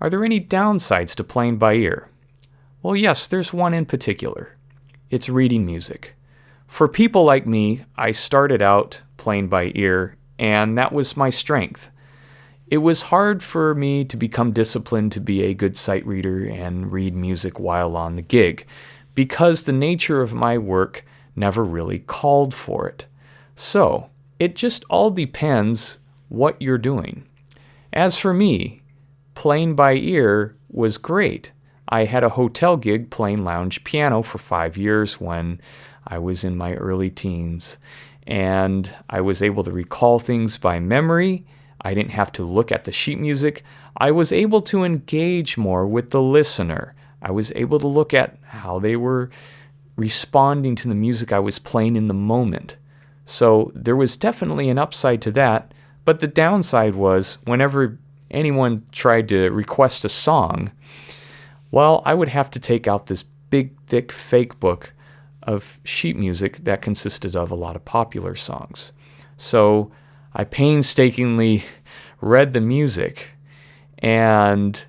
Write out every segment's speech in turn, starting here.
Are there any downsides to playing by ear? Well, yes, there's one in particular. It's reading music. For people like me, I started out playing by ear, and that was my strength. It was hard for me to become disciplined to be a good sight reader and read music while on the gig, because the nature of my work never really called for it. So, it just all depends what you're doing. As for me, playing by ear was great. I had a hotel gig playing lounge piano for 5 years when I was in my early teens, and I was able to recall things by memory. I didn't have to look at the sheet music. I was able to engage more with the listener. I was able to look at how they were responding to the music I was playing in the moment. So there was definitely an upside to that, but the downside was whenever anyone tried to request a song, well, I would have to take out this big, thick fake book of sheet music that consisted of a lot of popular songs. So I painstakingly read the music, and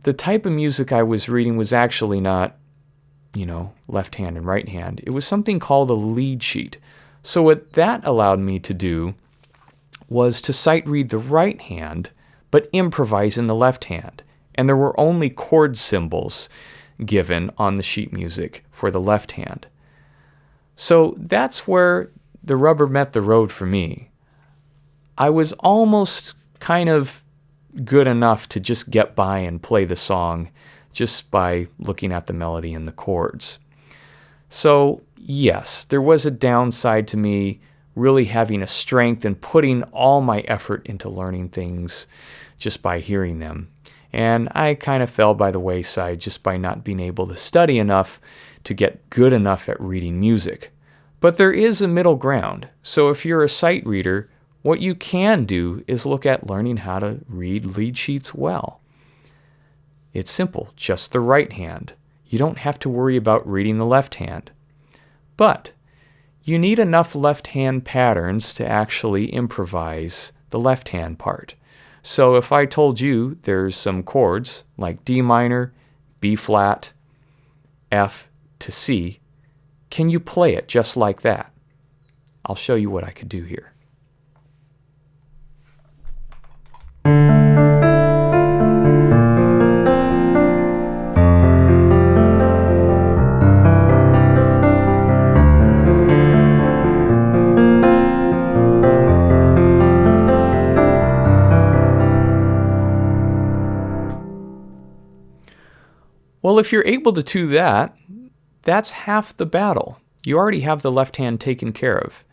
the type of music I was reading was actually not, left hand and right hand. It was something called a lead sheet. So what that allowed me to do was to sight read the right hand, but improvise in the left hand. And there were only chord symbols given on the sheet music for the left hand. So that's where the rubber met the road for me. I was almost kind of good enough to just get by and play the song just by looking at the melody and the chords. So yes, there was a downside to me really having a strength and putting all my effort into learning things just by hearing them. And I kind of fell by the wayside just by not being able to study enough to get good enough at reading music. But there is a middle ground. So if you're a sight reader, what you can do is look at learning how to read lead sheets well. It's simple, just the right hand. You don't have to worry about reading the left hand. But you need enough left hand patterns to actually improvise the left hand part. So if I told you there's some chords like D minor, B flat, F to C, can you play it just like that? I'll show you what I could do here. Well, if you're able to do that, that's half the battle. You already have the left hand taken care of.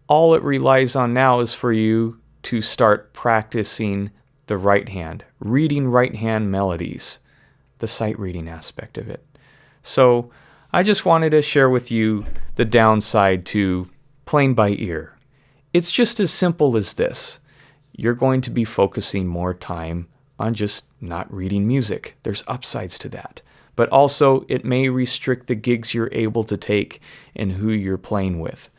All it relies on now is for you to start practicing the right hand, reading right hand melodies, the sight reading aspect of it. So I just wanted to share with you the downside to playing by ear. It's just as simple as this. You're going to be focusing more time on just not reading music. There's upsides to that. But also, it may restrict the gigs you're able to take and who you're playing with.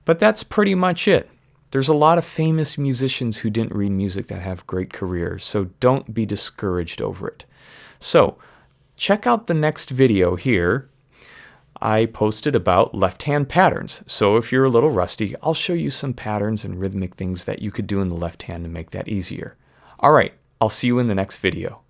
But that's pretty much it. There's a lot of famous musicians who didn't read music that have great careers, so don't be discouraged over it. So, check out the next video here. I posted about left-hand patterns. So if you're a little rusty, I'll show you some patterns and rhythmic things that you could do in the left hand to make that easier. All right. I'll see you in the next video.